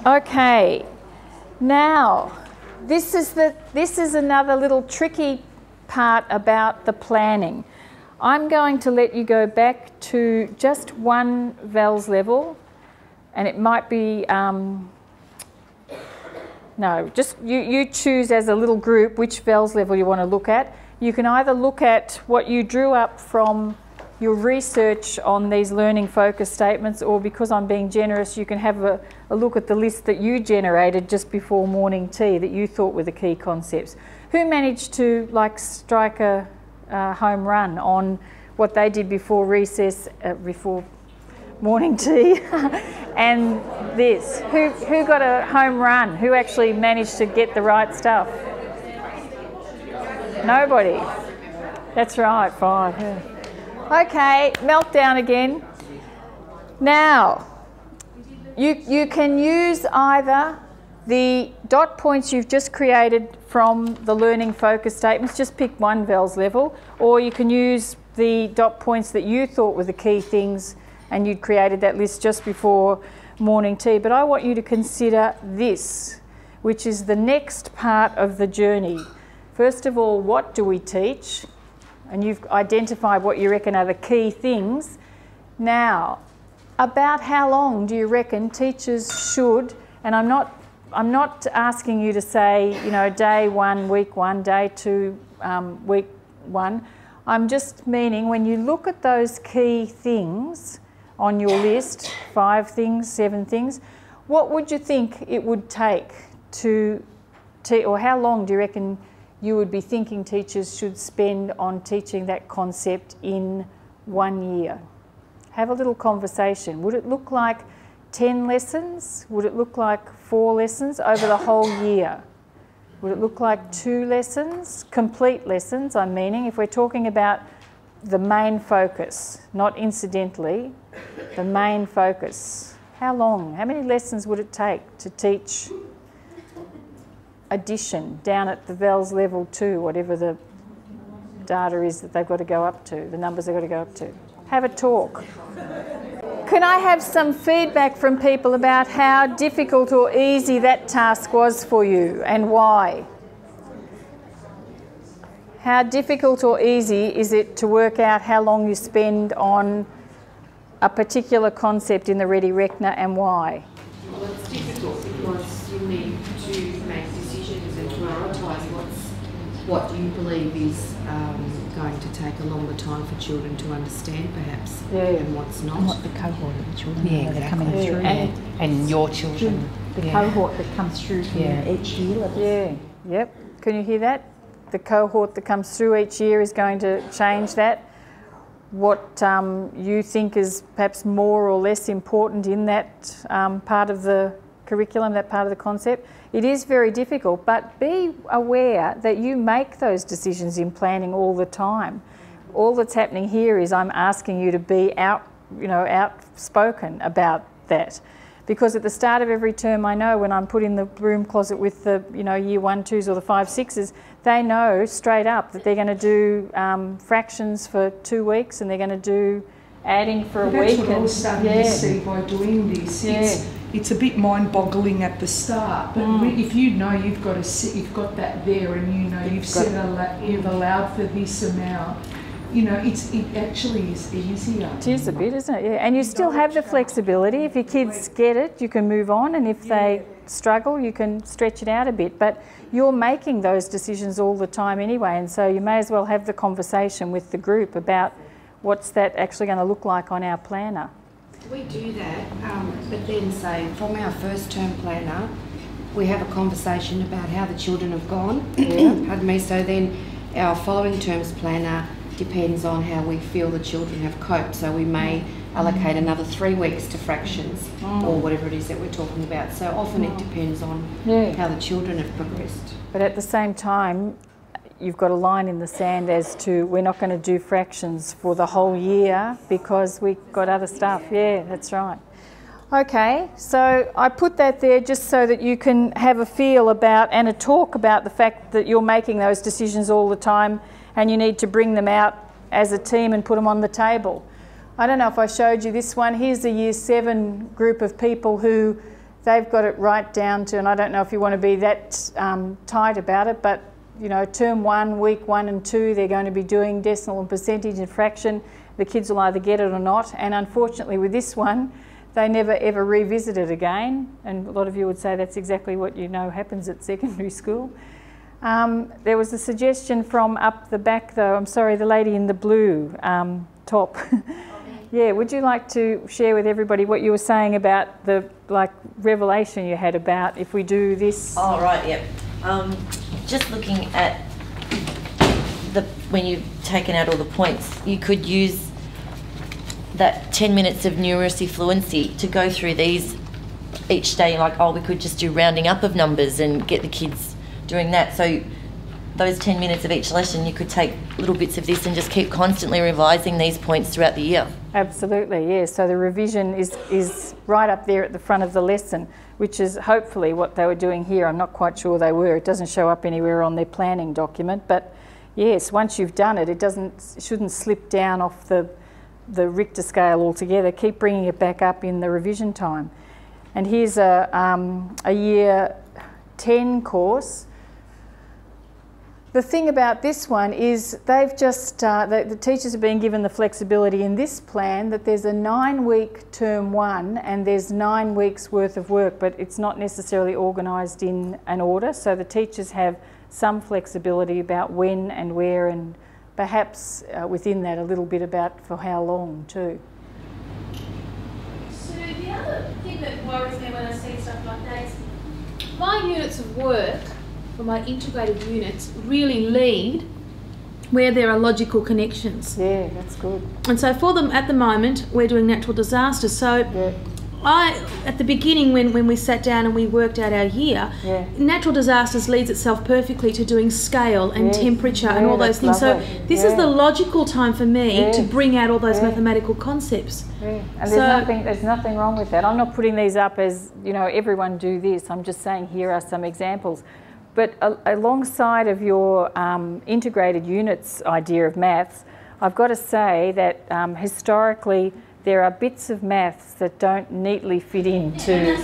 Okay, now this is another little tricky part about the planning. I'm going to let you go back to just one VALS level, and it might be, no, just you choose as a little group which VALS level you want to look at. You can either look at what you drew up from your research on these learning focus statements, or because I'm being generous, you can have a look at the list that you generated just before morning tea that you thought were the key concepts. Who managed to strike a home run on what they did before recess, before morning tea and this? Who got a home run? Who actually managed to get the right stuff? Nobody. That's right, 5. Yeah. Okay, meltdown again. Now, you can use either the dot points you've just created from the learning focus statements, just pick one VALS level, or you can use the dot points that you thought were the key things and you'd created that list just before morning tea. But I want you to consider this, which is the next part of the journey. First of all, what do we teach? And you've identified what you reckon are the key things. Now, about how long do you reckon teachers should, and I'm not asking you to say, you know, day 1, week 1, day 2, week 1. I'm just meaning when you look at those key things on your list, 5 things, 7 things, what would you think it would take to or how long do you reckon you would be thinking teachers should spend on teaching that concept in 1 year? Have a little conversation. Would it look like 10 lessons? Would it look like 4 lessons over the whole year? Would it look like 2 lessons? Complete lessons, I'm meaning, if we're talking about the main focus, not incidentally, the main focus. How long? How many lessons would it take to teach addition down at the VALS level 2, whatever the data is that they've got to go up to, the numbers they've got to go up to? Have a talk. Can I have some feedback from people about how difficult or easy that task was for you and why? How difficult or easy is it to work out how long you spend on a particular concept in the Ready Reckoner and why? Well, it's difficult because you need to make decisions and prioritise what you believe is going to take a longer time for children to understand, perhaps, and what's not. And what the cohort of the children that are coming through. And your children. The cohort that comes through from each year. Yep. Can you hear that? The cohort that comes through each year is going to change that. What you think is perhaps more or less important in that part of the curriculum, that part of the concept. It is very difficult, but be aware that you make those decisions in planning all the time. All that's happening here is I'm asking you to be outspoken about that. Because at the start of every term, I know when I'm put in the broom closet with the year 1, 2s or the 5, 6s, they know straight up that they're going to do fractions for 2 weeks and they're going to do adding for a week. That's what I was starting to see by doing this. It's a bit mind-boggling at the start, but if you know you've got that there, and you know you've allowed for this amount, it actually is easier. It is a bit, isn't it? Yeah, and you still have the flexibility. If your kids get it, you can move on, and if they struggle, you can stretch it out a bit. But you're making those decisions all the time anyway, and so you may as well have the conversation with the group about what's that actually going to look like on our planner. We do that, but then say from our first term planner, we have a conversation about how the children have gone. Pardon me. So then our following term's planner depends on how we feel the children have coped. So we may allocate another 3 weeks to fractions or whatever it is that we're talking about. So often it depends on how the children have progressed. But at the same time, you've got a line in the sand as to we're not going to do fractions for the whole year because we've got other stuff. Yeah, that's right. Okay, so I put that there just so that you can have a feel about and a talk about the fact that you're making those decisions all the time and you need to bring them out as a team and put them on the table. I don't know if I showed you this one. Here's a Year 7 group of people who they've got it right down to, and I don't know if you want to be that tight about it, but you know, term 1, week 1 and 2, they're going to be doing decimal and percentage and fraction. The kids will either get it or not, and unfortunately with this one, they never ever revisit it again, and a lot of you would say that's exactly what you know happens at secondary school. There was a suggestion from up the back though, I'm sorry, the lady in the blue top. Yeah, would you like to share with everybody what you were saying about the revelation you had about if we do this? Oh, right, yep. Just looking at when you've taken out all the points, you could use that 10 minutes of numeracy fluency to go through these each day, like, oh, we could just do rounding up of numbers and get the kids doing that. So those 10 minutes of each lesson, you could take little bits of this and just keep constantly revising these points throughout the year. Absolutely, yeah. So the revision is right up there at the front of the lesson, which is hopefully what they were doing here. I'm not quite sure they were. It doesn't show up anywhere on their planning document, but yes, once you've done it, it shouldn't slip down off the Richter scale altogether. Keep bringing it back up in the revision time. And here's a year 10 course. The thing about this one is they've just, the teachers have been given the flexibility in this plan that there's a 9-week term 1 and there's 9 weeks worth of work, but it's not necessarily organised in an order, so the teachers have some flexibility about when and where, and perhaps within that a little bit about for how long too. So the other thing that worries me when I see stuff like that is my units of work, or my integrated units, really lead where there are logical connections. Yeah, that's good. And so for them at the moment, we're doing natural disasters. So yeah. At the beginning when we sat down and we worked out our year, yeah. natural disasters leads itself perfectly to doing scale and temperature and all those things. So this is the logical time for me to bring out all those mathematical concepts. Yeah. And there's nothing wrong with that. I'm not putting these up as, you know, everyone do this. I'm just saying here are some examples. But alongside of your integrated units idea of maths, I've got to say that historically there are bits of maths that don't neatly fit into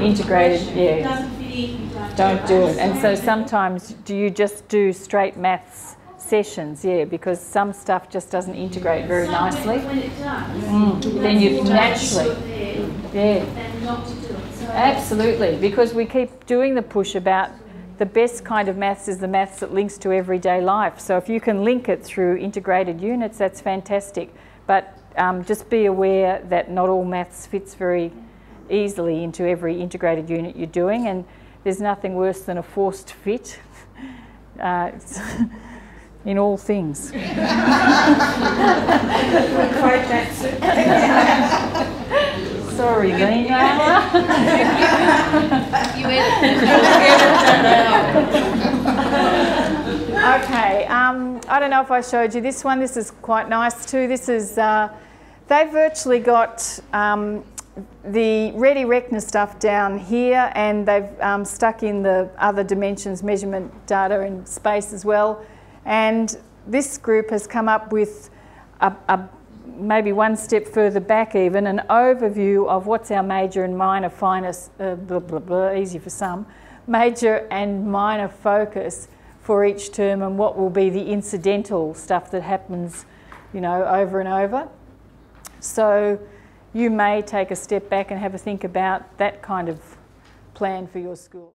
integrated. Yeah, doesn't fit in, don't do it. And so sometimes do you just do straight maths sessions? Yeah, because some stuff just doesn't integrate very nicely. When it does, then you naturally, and not to do it. So absolutely, because we keep doing the push about the best kind of maths is the maths that links to everyday life. So if you can link it through integrated units, that's fantastic. But just be aware that not all maths fits very easily into every integrated unit you're doing, and there's nothing worse than a forced fit in all things. Sorry, Lena. Okay, I don't know if I showed you this one. This is quite nice too. This is, they've virtually got the Ready Reckoner stuff down here, and they've stuck in the other dimensions, measurement data and space as well. And this group has come up with maybe one step further back even, an overview of what's our major and minor finest, easy for some, major and minor focus for each term, and what will be the incidental stuff that happens, you know, over and over. So you may take a step back and have a think about that kind of plan for your school.